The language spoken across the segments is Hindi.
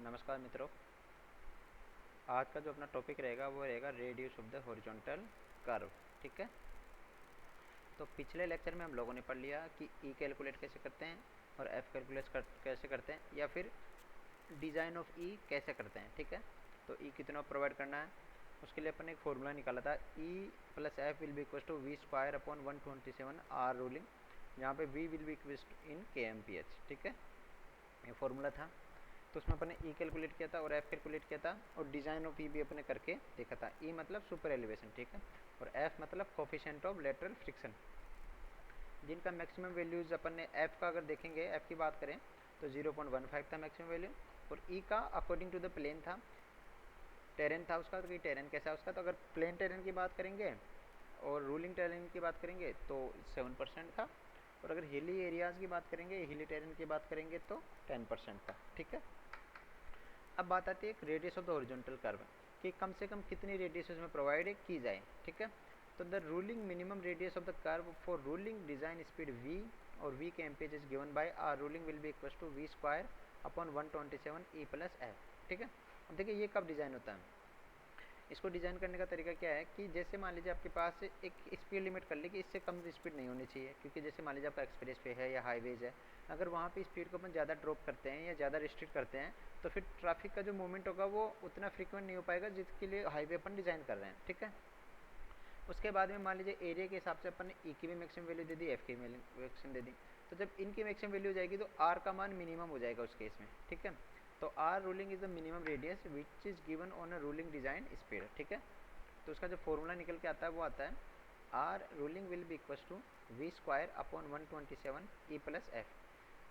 नमस्कार मित्रों। आज का जो अपना टॉपिक रहेगा वो रहेगा radius of the horizontal curve. ठीक है, तो पिछले लेक्चर में हम लोगों ने पढ़ लिया कि ई कैलकुलेट कैसे करते हैं और एफ कैलकुलेट कैसे करते हैं या फिर डिज़ाइन ऑफ ई कैसे करते हैं। ठीक है, तो ई कितना प्रोवाइड करना है उसके लिए अपन ने एक फॉर्मूला निकाला था, e plus f will be equal to v square upon 127 R ruling, जहाँ पे v will be equal in k m P H. ठीक है, ये फॉर्मूला था। तो उसमें अपने ई कैलकुलेट किया था और एफ कैलकुलेट किया था और डिज़ाइन ऑफ ई भी अपने करके देखा था। ई मतलब सुपर एलिवेशन, ठीक है, और एफ मतलब कोफिशिएंट ऑफ लेटरल फ्रिक्शन, जिनका मैक्सिमम वैल्यूज़ अपन ने एफ का अगर देखेंगे, एफ की बात करें तो 0.15 था मैक्सिमम वैल्यू, और ई का अकॉर्डिंग टू द प्लेन था, टेरेन था उसका, तो कि टेरेन कैसा है उसका। तो अगर प्लेन टेरेन की बात करेंगे और रूलिंग टेरेन की बात करेंगे तो 7% था, और अगर हिली एरियाज़ की बात करेंगे, हिली टेरेन की बात करेंगे तो 10% था। ठीक है, अब बात आती है एक radius of the horizontal curve कि कम से कम कितनी रेडियस उसमें प्रोवाइड की जाए। ठीक है, तो the ruling minimum radius of the curve for ruling design speed v और v के एम्पेज is given by R ruling will be equal to v square upon 127 e plus f. ठीक है, अब देखिए ये कब डिज़ाइन होता है। इसको डिज़ाइन करने का तरीका क्या है कि जैसे मान लीजिए आपके पास एक स्पीड लिमिट कर ली कि इससे कम स्पीड नहीं होनी चाहिए, क्योंकि जैसे मान लीजिए आपका एक्सप्रेस वे है या हाईवेज है, अगर वहाँ पे स्पीड को अपन ज़्यादा ड्रॉप करते हैं या ज़्यादा रिस्ट्रिक्ट करते हैं तो फिर ट्रैफिक का जो मूवमेंट होगा वो उतना फ्रीक्वेंट नहीं हो पाएगा जिसके लिए हाईवे अपन डिज़ाइन कर रहे हैं। ठीक है, उसके बाद में मान लीजिए एरिया के हिसाब से अपन ने ई की भी मैक्सिमम वैल्यू दे दी, एफ की मैक्सिमम दे दी, तो जब इनकी मैक्सिमम वैल्यू हो जाएगी तो आर का मान मिनिमम हो जाएगा उस केस में। ठीक है, तो R ruling is the minimum radius which is given on a ruling design speed. ठीक है, तो उसका जो फॉर्मूला निकल के आता है वो आता है R ruling will be equal to v square upon 127 e plus f.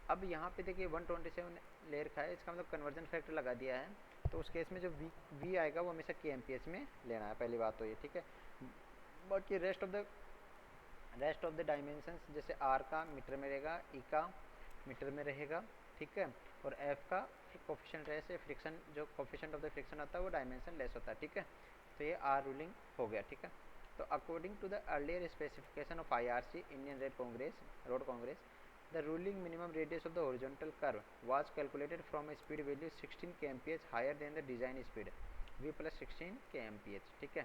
अब यहाँ पे देखिए 127 ले रखा है, इसका मतलब कन्वर्जन फैक्टर लगा दिया है, तो उस केस में जो वी आएगा वो हमेशा के एम पी एच में लेना है, पहली बात तो ये। ठीक है, बाकी रेस्ट ऑफ द डायमेंशंस जैसे आर का मीटर में रहेगा, ई का मीटर में रहेगा। ठीक है, और एफ का कोफिशिएंट से फ्रिक्शन, जो कोफिशिएंट ऑफ द फ्रिक्शन होता है वो डायमेंशन लेस होता है। ठीक है, तो ये आर रूलिंग हो गया। ठीक है, तो according to the earlier specification of IRC Indian road congress, the ruling minimum radius of the horizontal curve was calculated from a speed value 16 kmph higher than the design speed v plus 16 kmph। ठीक है,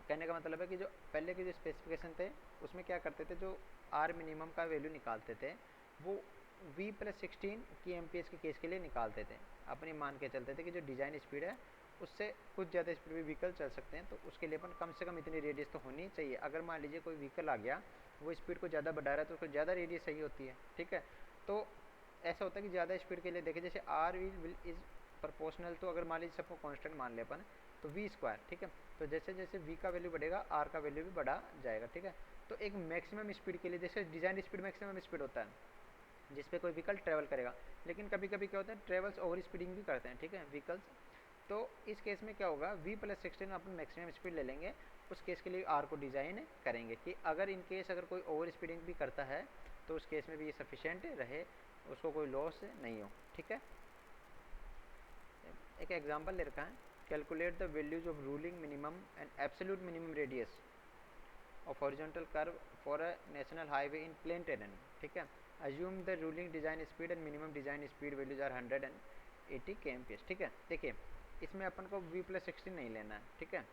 कहने का मतलब है कि जो पहले के जो स्पेसिफिकेशन थे उसमें क्या करते थे, जो आर मिनिमम का वैल्यू निकालते थे वो v प्लस 16 की एम के केस के लिए निकालते थे। अपनी मान के चलते थे कि जो डिज़ाइन स्पीड है उससे कुछ ज़्यादा स्पीड में व्हीकल चल सकते हैं, तो उसके लिए अपन कम से कम इतनी रेडियस तो होनी चाहिए। अगर मान लीजिए कोई व्हीकल आ गया वो स्पीड को ज़्यादा बढ़ा रहा है तो उसको ज़्यादा रेडियस सही होती है। ठीक है, तो ऐसा होता है कि ज़्यादा स्पीड के लिए देखें जैसे आर विल इज़ प्रोपोर्शनल, तो अगर मान लीजिए सबको कांस्टेंट मान ले अपन तो वी स्क्वायर। ठीक है, तो जैसे जैसे वी का वैल्यू बढ़ेगा आर का वैल्यू भी बढ़ा जाएगा। ठीक है, तो एक मैक्सिमम स्पीड के लिए जैसे डिज़ाइन स्पीड मैक्सिमम स्पीड होता है जिस पे कोई व्हीकल ट्रैवल करेगा, लेकिन कभी कभी क्या होता है ट्रेवल्स ओवर स्पीडिंग भी करते हैं। ठीक है, व्हीकल्स, तो इस केस में क्या होगा v प्लस 16 अपन मैक्सिमम स्पीड ले लेंगे, उस केस के लिए आर को डिज़ाइन करेंगे कि अगर इन केस अगर कोई ओवर स्पीडिंग भी करता है तो उस केस में भी ये सफिशेंट रहे, उसको कोई लॉस नहीं हो। ठीक है, एक एग्जांपल ले रखा है, calculate the values of ruling minimum and absolute minimum radius of horizontal curve for a national highway in plain terrain. ठीक है, assume the ruling design speed and minimum design speed values are 180 kmph। ठीक है, देखिए इसमें अपन को v प्लस 16 नहीं लेना है। ठीक है,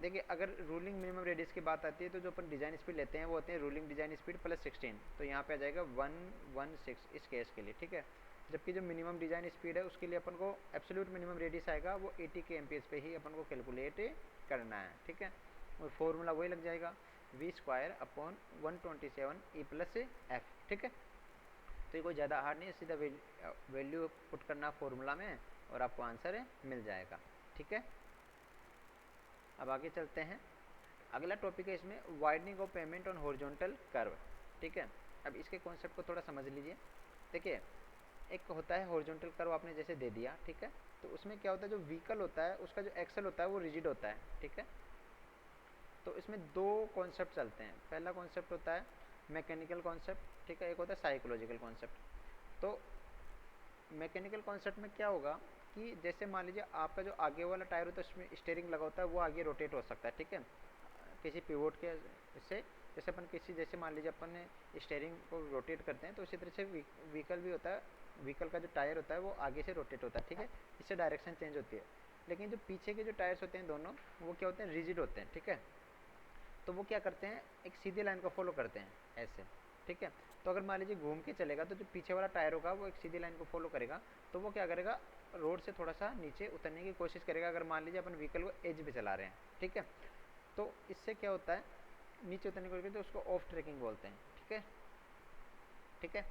देखिए अगर रूलिंग मिनिमम रेडियस की बात आती है तो जो अपन डिज़ाइन स्पीड लेते हैं वो होते हैं रूलिंग डिज़ाइन स्पीड प्लस 16, तो यहाँ पे आ जाएगा 116 इस केस के लिए। ठीक है, जबकि जो मिनिमम डिज़ाइन स्पीड है उसके लिए अपन को एब्सोल्यूट मिनिमम रेडियस आएगा वो 80 kmph पे ही अपन को कैलकुलेट करना है। ठीक है, और फॉर्मूला वही लग जाएगा v square upon 127 e plus f. ठीक है, तो ये कोई ज़्यादा हार्ड नहीं है, सीधा वैल्यू पुट करना फॉर्मूला में और आपको आंसर मिल जाएगा। ठीक है, अब आगे चलते हैं। अगला टॉपिक है इसमें widening of payment on horizontal curve. ठीक है, अब इसके कॉन्सेप्ट को थोड़ा समझ लीजिए। देखिए एक होता है हॉरिजॉन्टल कर्व आपने जैसे दे दिया, ठीक है, तो उसमें क्या होता है जो व्हीकल होता है उसका जो एक्सल होता है वो रिजिड होता है। ठीक है, तो इसमें दो कॉन्सेप्ट चलते हैं, पहला कॉन्सेप्ट होता है मैकेनिकल कॉन्सेप्ट, ठीक है, एक होता है साइकोलॉजिकल कॉन्सेप्ट। तो मैकेनिकल कॉन्सेप्ट में क्या होगा कि जैसे मान लीजिए आपका जो आगे वाला टायर होता है उसमें स्टीयरिंग लगा होता है वो आगे रोटेट हो सकता है। ठीक है, किसी पिवोट के से, जैसे अपन किसी जैसे मान लीजिए अपन ने स्टीयरिंग को रोटेट करते हैं तो उसी तरह से व्हीकल भी होता है व्हीकल का जो टायर होता है वो आगे से रोटेट होता है, ठीक है, इससे डायरेक्शन चेंज होती है। लेकिन जो पीछे के जो टायर्स होते हैं दोनों, वो क्या होते हैं, रिजिड होते हैं, ठीक है। तो वो क्या करते हैं, एक सीधी लाइन को फॉलो करते हैं ऐसे, ठीक है। तो अगर मान लीजिए घूम के चलेगा तो जो पीछे वाला टायर होगा वो एक सीधी लाइन को फॉलो करेगा, तो वो क्या करेगा, रोड से थोड़ा सा नीचे उतरने की कोशिश करेगा। अगर मान लीजिए अपन व्हीकल को एज पे चला रहे हैं, ठीक है, तो इससे क्या होता है, नीचे उतरने की कोशिश, तो उसको ऑफ ट्रैकिंग बोलते हैं, ठीक है, ठीक है।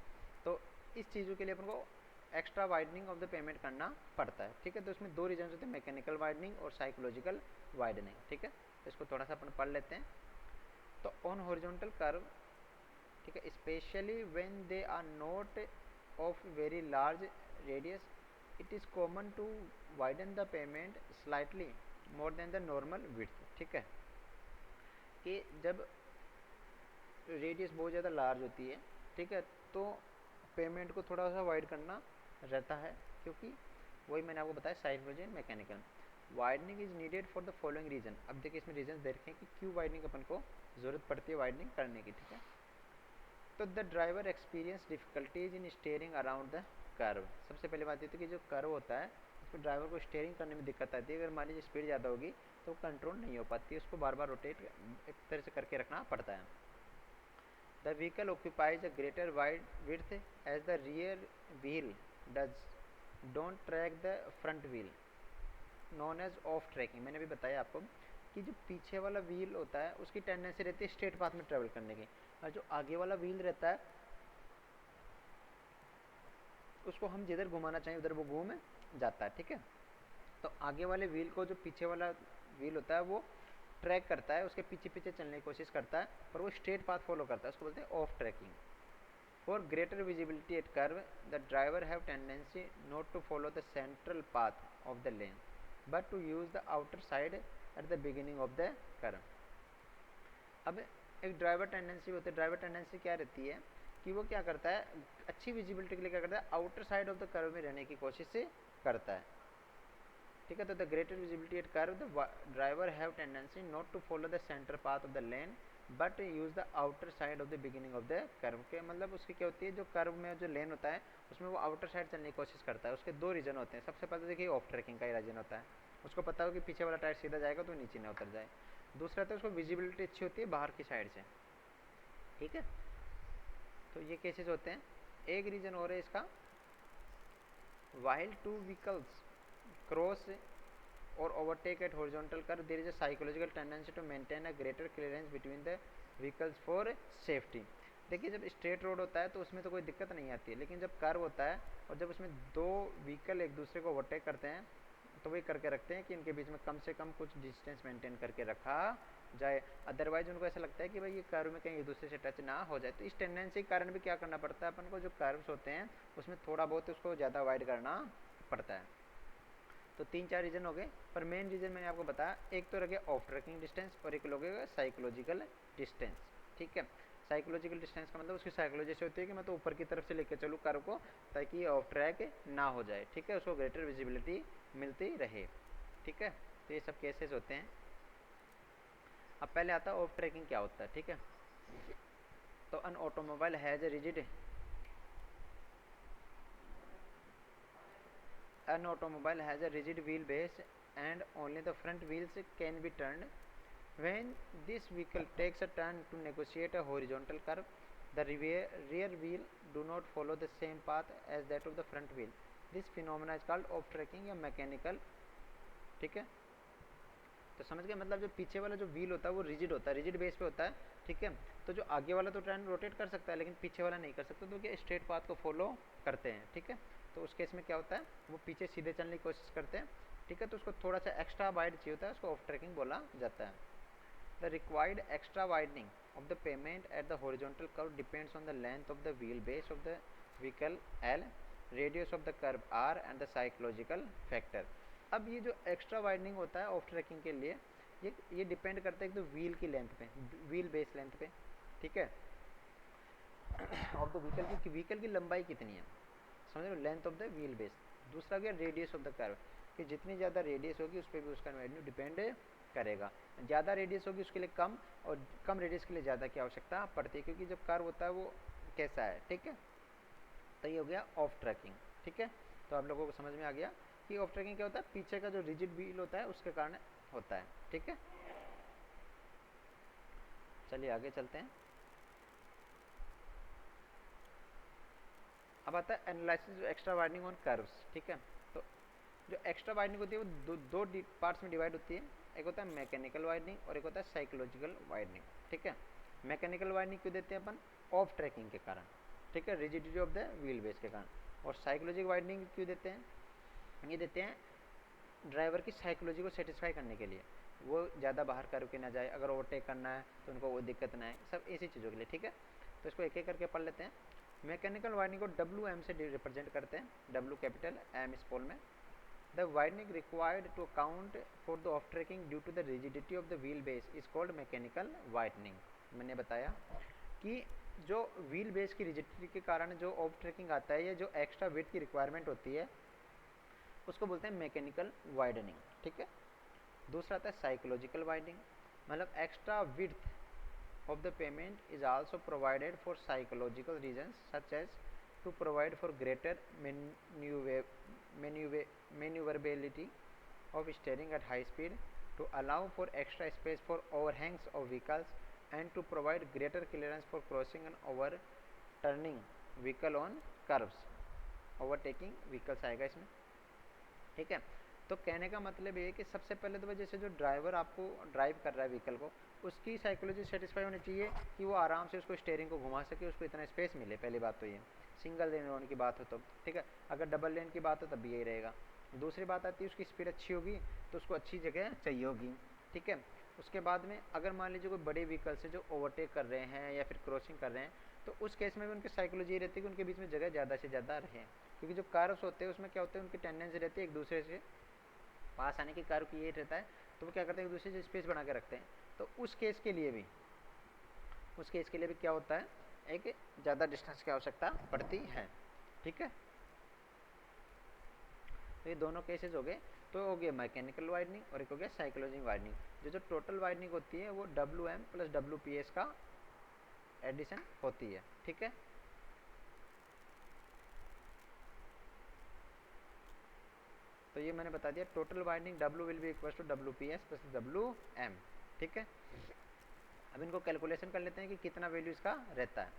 तो इस चीज़ों के लिए अपन को extra widening of the payment करना पड़ता है, ठीक है। तो इसमें दो रीजन होते हैं, मैकेनिकल वाइडनिंग और साइकोलॉजिकल वाइडनिंग, ठीक है। तो इसको थोड़ा सा अपन पढ़ लेते हैं। तो ऑन हॉरिजॉन्टल कर्व, ठीक है, specially when they are not of very large radius, it is common to widen the pavement slightly more than the normal width, ठीक है। कि जब रेडियस बहुत ज़्यादा लार्ज होती है, ठीक है, तो पेमेंट को थोड़ा सा वाइड करना रहता है, क्योंकि वही मैंने आपको बताया psychology and mechanical. Widening is needed for the following reason. अब देखिए इसमें रीजन देखें कि क्यों वाइडनिंग अपन को ज़रूरत पड़ती है वाइडनिंग करने की, ठीक है। तो the driver experience difficulties in steering around the curve. सबसे पहले बात ये थी कि जो कर्व होता है उसमें ड्राइवर को स्टेयरिंग करने में दिक्कत आती है। अगर मान लीजिए स्पीड ज़्यादा होगी तो कंट्रोल नहीं हो पाती, उसको बार बार रोटेट एक तरह से करके रखना पड़ता है। The vehicle occupies a greater wide width as the rear wheel does don't track the front wheel, known as off tracking. मैंने भी बताया आपको कि जो पीछे वाला व्हील होता है उसकी टेंडेंसी रहती है स्ट्रेट पाथ में ट्रेवल करने की, और जो आगे वाला व्हील रहता है उसको हम जिधर घुमाना चाहें उधर वो घूम जाता है, ठीक है। तो आगे वाले व्हील को जो पीछे वाला व्हील होता है वो ट्रैक करता है, उसके पीछे पीछे चलने की कोशिश करता है, पर वो स्ट्रेट पाथ फॉलो करता है, उसको बोलते हैं off tracking. For greater visibility at curve, the driver have tendency not to follow the central path of the lane but to use the outer side at the beginning of the curve. अब एक ड्राइवर टेंडेंसी होती है, ड्राइवर टेंडेंसी क्या रहती है कि वो क्या करता है, अच्छी विजिबिलिटी के लिए क्या करता है, outer side of the curve में रहने की कोशिश से करता है, ठीक है। तो the greater visibility at curve, the driver have tendency not to follow the center path of the lane but use the outer side of the beginning of the curve. के मतलब उसकी क्या होती है, जो कर्व में जो लेन होता है उसमें वो आउटर साइड चलने की कोशिश करता है। उसके दो रीजन होते हैं। सबसे पहले देखिए ऑफ ट्रैकिंग का ही रीजन होता है, उसको पता हो कि पीछे वाला टायर सीधा जाएगा तो नीचे ना उतर जाए। दूसरा तो उसको विजिबिलिटी अच्छी होती है बाहर की साइड से, ठीक है। तो ये केसेस होते हैं। एक रीजन और है इसका, while two vehicles cross or overtake at horizontal curve, there is a psychological tendency to maintain a greater clearance between the vehicles for safety। देखिए जब स्ट्रेट रोड होता है तो उसमें तो कोई दिक्कत नहीं आती है, लेकिन जब कर्व होता है और जब उसमें दो व्हीकल एक दूसरे को ओवरटेक करते हैं तो वही करके रखते हैं कि इनके बीच में कम से कम कुछ डिस्टेंस मेंटेन करके रखा जाए, अदरवाइज उनको ऐसा लगता है कि भाई ये कर्व में कहीं एक दूसरे से टच ना हो जाए। तो इस टेंडेंसी के कारण भी क्या करना पड़ता है अपन को, जो कर्व्स होते हैं उसमें थोड़ा बहुत उसको ज़्यादा वाइड करना पड़ता है। तो तीन चार रीज़न हो गए, पर मेन रीज़न मैंने आपको बताया, एक तो रखे ऑफ ट्रैकिंग डिस्टेंस और एक लगेगा साइकोलॉजिकल डिस्टेंस, ठीक है। साइकोलॉजिकल डिस्टेंस का मतलब उसकी साइकोलॉजी से होती है कि मैं तो ऊपर की तरफ से लेकर चलूँ कर्व को ताकि ये ऑफ ट्रैक ना हो जाए, ठीक है, उसको ग्रेटर विजिबिलिटी मिलती रहे, ठीक है। तो ये सब केसेस होते हैं। अब पहले आता है ऑफ ट्रैकिंग क्या होता है, ठीक है। तो an automobile has a rigid An automobile has a rigid wheelbase and only the front wheels can be turned. When this vehicle takes a turn to negotiate a horizontal curve, the rear wheel do not follow the same path as that of the front wheel. This phenomena is called off tracking या mechanical, ठीक है। तो समझ गए, मतलब जो पीछे वाला जो व्हील होता है वो रिजिड होता है, रिजिड बेस पे होता है, ठीक है। तो जो आगे वाला तो ट्रेन रोटेट कर सकता है लेकिन पीछे वाला नहीं कर सकता, तो क्या स्ट्रेट पाथ को फॉलो करते हैं, ठीक है। तो उस केस में क्या होता है, वो पीछे सीधे चलने की कोशिश करते हैं, ठीक है। तो उसको थोड़ा सा एक्स्ट्रा वाइड चाहिए होता है, उसको ऑफ ट्रैकिंग बोला जाता है। The required extra widening of the pavement at the horizontal curve depends on the length of the wheel base of the vehicle l, radius of the curve R and the psychological factor. अब ये जो एक्स्ट्रा वाइडनिंग होता है ऑफ ट्रैकिंग के लिए, ये डिपेंड करता है एक तो व्हील की लेंथ पे, व्हील बेस लेंथ पे, ठीक है, ऑफ द व्हीकल की, व्हीकल की लंबाई कितनी है, समझ लो, length of the wheel base. दूसरा क्या, रेडियस ऑफ द कर्व, कि जितनी ज़्यादा रेडियस होगी उस पर भी उसका वैल्यू डिपेंड करेगा। ज़्यादा रेडियस होगी उसके लिए कम, और कम रेडियस के लिए ज़्यादा की आवश्यकता पड़ती है, क्योंकि जब कर्व होता है वो कैसा है, ठीक है। तो ये हो गया ऑफ ट्रैकिंग। ठीक है, तो आप लोगों को समझ में आ गया कि ऑफ ट्रैकिंग क्या होता है, पीछे का जो रिजिड व्हील होता है उसके कारण होता है। ठीक है, चलिए आगे चलते हैं। अब आता है analysis extra widening on curves. ठीक है, तो जो एक्स्ट्रा वाइडनिंग होती है वो दो पार्ट्स में डिवाइड होती है। एक होता है मैकेनिकल वाइडनिंग और एक होता है साइकोलॉजिकल वाइडनिंग। ठीक है, मैकेनिकल वाइडनिंग क्यों देते हैं अपन, ऑफ ट्रैकिंग के कारण। ठीक है, rigidity of the wheel base के कारण। और साइकोलॉजिकल वाइडनिंग क्यों देते हैं, ये देते हैं ड्राइवर की साइकोलॉजी को सेटिस्फाई करने के लिए, वो ज़्यादा बाहर करके ना जाए, अगर ओवरटेक करना है तो उनको वो दिक्कत ना आए, सब ऐसी चीज़ों के लिए। ठीक है, तो इसको एक एक करके पढ़ लेते हैं। मैकेनिकल वाइडनिंग को WM से रिप्रेजेंट करते हैं, W कैपिटल M स्मॉल में। The widening required to account for the off tracking due to the rigidity of the wheel base is called mechanical widening. मैंने बताया कि जो व्हील बेस की रिजिडिटी के कारण जो ऑफ ट्रैकिंग आता है, या जो एक्स्ट्रा वेट की रिक्वायरमेंट होती है, उसको बोलते हैं मैकेनिकल वाइडनिंग। ठीक है, दूसरा आता है साइकोलॉजिकल वाइडनिंग, मतलब extra width of the pavement is also provided for psychological reasons such as to provide for greater maneuverability of steering at high speed, to allow for extra space for overhangs of vehicles, and to provide greater clearance for crossing and overturning vehicle on curves। overtaking vehicles आएगा इसमें। ठीक है, तो कहने का मतलब ये है कि सबसे पहले तो जैसे जो ड्राइवर आपको ड्राइव कर रहा है व्हीकल को, उसकी साइकोलॉजी सेटिस्फाई होनी चाहिए कि वो आराम से उसको स्टीयरिंग को घुमा सके, उसको इतना स्पेस मिले। पहली बात तो ये, सिंगल लेन होने की बात हो तो। ठीक है, अगर डबल लेन की बात हो तब भी यही रहेगा। दूसरी बात आती है उसकी स्पीड अच्छी होगी तो उसको अच्छी जगह चाहिए होगी। ठीक है, उसके बाद में अगर मान लीजिए कोई बड़े व्हीकल से जो ओवरटेक कर रहे हैं या फिर क्रॉसिंग कर रहे हैं, तो उस केस में भी उनकी साइकोलॉजी रहती है कि उनके बीच में जगह ज़्यादा से ज़्यादा रहे, क्योंकि जो कार्स होते हैं उसमें क्या होता है, उनकी टेंडेंसी रहती है एक दूसरे से पास आने की, कार की ये रहता है, तो वो क्या करते हैं एक दूसरे से स्पेस बना के रखते हैं। तो उस केस के लिए भी क्या होता है, एक ज़्यादा डिस्टेंस की आवश्यकता पड़ती है। ठीक है, तो ये दोनों केसेस हो गए। तो हो गया मैकेनिकल वाइडनिंग और एक हो गया साइकोलॉजिकल वाइडनिंग। जो टोटल वाइडनिंग होती है वो WM प्लस WPS का एडिशन होती है। ठीक है, तो ये मैंने बता दिया, total widening W will be equal to WPS plus WM। ठीक है, अब इनको कैलकुलेशन कर लेते हैं कि कितना वैल्यू इसका रहता है।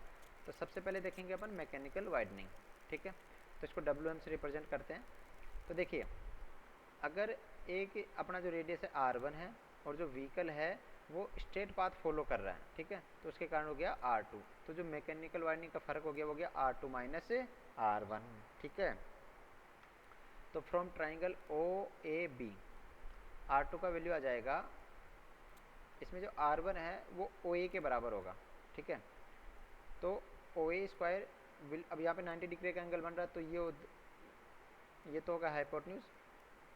तो सबसे पहले देखेंगे अपन मैकेनिकल वाइडनिंग। ठीक है, तो इसको WM से रिप्रेजेंट करते हैं। तो देखिए, अगर एक अपना जो रेडियस है R1 है और जो व्हीकल है वो स्ट्रेट पाथ फॉलो कर रहा है, ठीक है, तो उसके कारण हो गया R2। तो जो मैकेनिकल वाइडनिंग का फर्क हो गया वो हो गया R2 माइनस R1। ठीक है, तो फ्रॉम ट्राइंगल OAB R2 का वैल्यू आ जाएगा, इसमें जो R1 है वो OA के बराबर होगा। ठीक है, तो OA स्क्वायर विल, अब यहाँ पे 90 डिग्री का एंगल बन रहा है, तो ये तो होगा हाइपोटेन्यूज।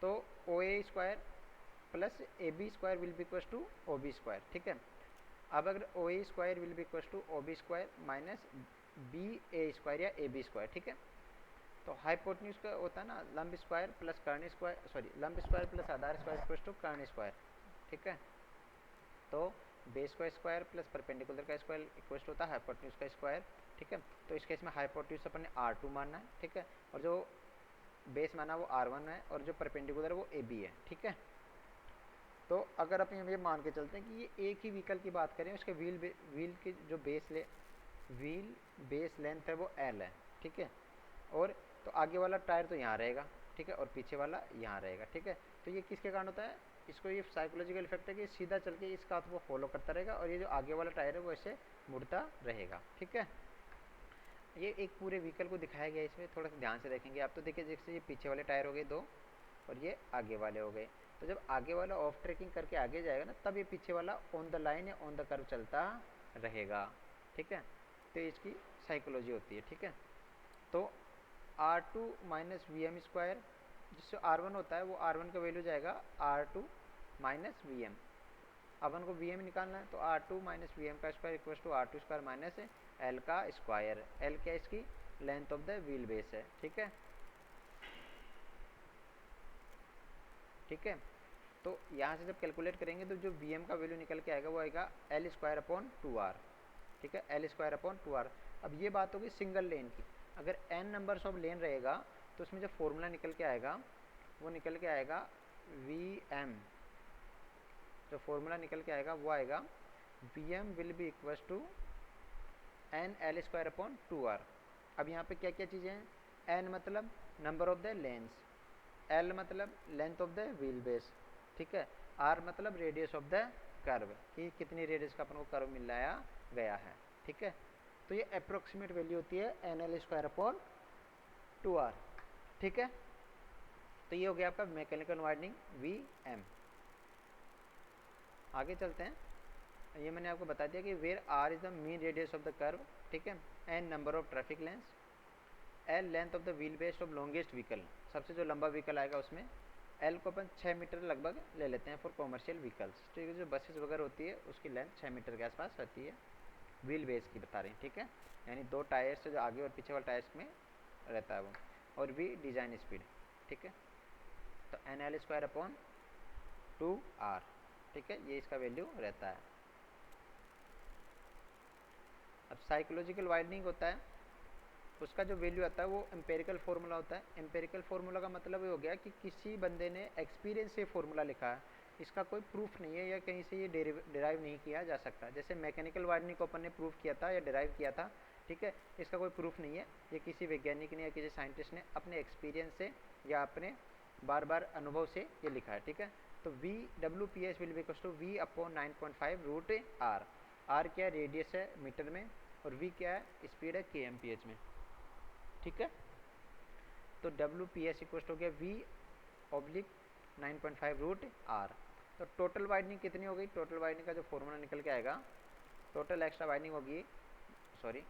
तो OA square plus AB square will be equal to OB square. ठीक है, अब अगर OA square will be equal to OB square minus BA square या AB स्क्वायर। ठीक है, तो हाइपोटेन्यूज का होता है ना लंब स्क्वायर प्लस कर्ण स्क्वायर, सॉरी लंब स्क्वायर प्लस आधार स्क्वायर इक्वल टू कर्ण स्क्वायर। ठीक है, तो बेस का स्क्वायर प्लस परपेंडिकुलर का स्क्वायर इक्वल होता है हाइपोटेन्यूज का स्क्वायर। ठीक है, तो इस केस में हाइपोटेन्यूज अपन ने R2 मानना है। ठीक है, और जो बेस माना वो R1 है और जो परपेंडिकुलर वो AB है। ठीक है, तो अगर अपन ये मान के चलते हैं कि ये एक ही व्हीकल की बात करें, उसके व्हील की जो व्हील बेस लेंथ है वो L है। ठीक है, और तो आगे वाला टायर तो यहाँ रहेगा। ठीक है, और पीछे वाला यहाँ रहेगा। ठीक है, तो ये किसके कारण होता है, इसको ये साइकोलॉजिकल इफेक्ट है कि सीधा चल के इस पाथ को फॉलो करता रहेगा और ये जो आगे वाला टायर है वो ऐसे मुड़ता रहेगा। ठीक है, ये एक पूरे व्हीकल को दिखाया गया है, इसमें थोड़ा सा ध्यान से देखेंगे आप। तो देखिए, जैसे ये पीछे वाले टायर हो गए 2 और ये आगे वाले हो गए, तो जब आगे वाला ऑफ ट्रैकिंग करके आगे जाएगा ना, तब ये पीछे वाला ऑन द लाइन या ऑन द कर्व चलता रहेगा। ठीक है, तो इसकी साइकोलॉजी होती है। ठीक है, तो R2 माइनस VM स्क्वायर, जिससे R1 होता है वो R1 का वैल्यू जाएगा R2 माइनस VM। अपन को VM निकालना है, तो R2 माइनस VM का square equal to R2 square minus L का स्क्वायर। L क्या इसकी length of the wheel base है। ठीक है, ठीक है, तो यहाँ से जब कैलकुलेट करेंगे तो जो VM का वैल्यू निकल के आएगा वो आएगा L स्क्वायर अपॉन 2R। ठीक है, L स्क्वायर अपॉन 2R। अब ये बात होगी सिंगल लेन की। अगर n नंबर्स ऑफ लेन रहेगा तो उसमें जो फॉर्मूला निकल के आएगा वो निकल के आएगा Vm, जो फॉर्मूला निकल के आएगा वो आएगा Vm will be equals to NL² r। अब यहाँ पे क्या क्या चीज़ें हैं, n मतलब number of the lens, L मतलब length of the wheel base, ठीक है, R मतलब रेडियस ऑफ द कर्व, कि कितनी रेडियस का अपन को कर्व मिल लाया गया है, ठीक है। तो ये अप्रोक्सीमेट वैल्यू होती है NL²/2r, ठीक है। तो ये हो गया आपका मैकेनिकल वाइडनिंग Vm। आगे चलते हैं, ये मैंने आपको बता दिया कि where R is the mean radius of the curve, ठीक है, N number of traffic lanes, L length of the wheel base of longest vehicle, सबसे जो लंबा व्हीकल आएगा उसमें L को अपन 6 मीटर लगभग ले लेते हैं फॉर कॉमर्शियल व्हीकल्स, ठीक है। जो बसेस वगैरह होती है उसकी लेंथ 6 मीटर के आसपास रहती है, व्हील बेस की बता रहे हैं, ठीक है, यानी 2 टायर्स जो आगे और पीछे वाले टायर्स में रहता है वो, और V डिज़ाइन स्पीड, ठीक है। तो NL²/2r, ठीक है, ये इसका वैल्यू रहता है। अब साइकोलॉजिकल वाइडनिंग होता है, उसका जो वैल्यू आता है वो एम्पेरिकल फार्मूला होता है। एम्पेरिकल फार्मूला का मतलब ये हो गया कि किसी बंदे ने एक्सपीरियंस से फार्मूला लिखा है, इसका कोई प्रूफ नहीं है या कहीं से ये डिराइव नहीं किया जा सकता। जैसे मैकेनिकल वाइडनिंग को अपन ने प्रूफ किया था या डिराइव किया था, ठीक है, इसका कोई प्रूफ नहीं है, ये किसी वैज्ञानिक ने या किसी साइंटिस्ट ने अपने एक्सपीरियंस से या अपने बार बार अनुभव से ये लिखा है, ठीक है। तो WPS will be equals to V/9.5 √r। क्या है, रेडियस है मीटर में, और V क्या है, स्पीड है kmph में, ठीक है। तो WPS इक्वल्स हो गया V/9.5 √r। तो टोटल वाइडनिंग कितनी हो गई, टोटल वाइडनिंग का जो फॉर्मूला निकल के आएगा, टोटल एक्स्ट्रा वाइडनिंग होगी, sorry,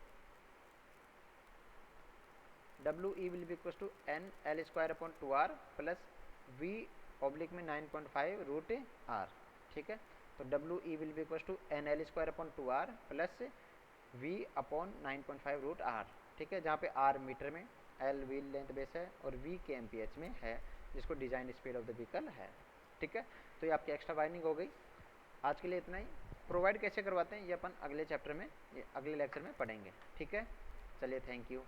WE will be equals to NL²/2r plus V/9.5 √r, ठीक है। तो WE will be equals to NL²/2r plus V/9.5 √r, ठीक है, जहाँ पे R मीटर में, L व्हील लेंथ बेस है, और V kmph में है, जिसको design speed of the vehicle है, ठीक है। तो ये आपकी एक्स्ट्रा वाइडनिंग हो गई। आज के लिए इतना ही। प्रोवाइड कैसे करवाते हैं ये अपन अगले चैप्टर में, ये अगले लेक्चर में पढ़ेंगे, ठीक है। चलिए, थैंक यू।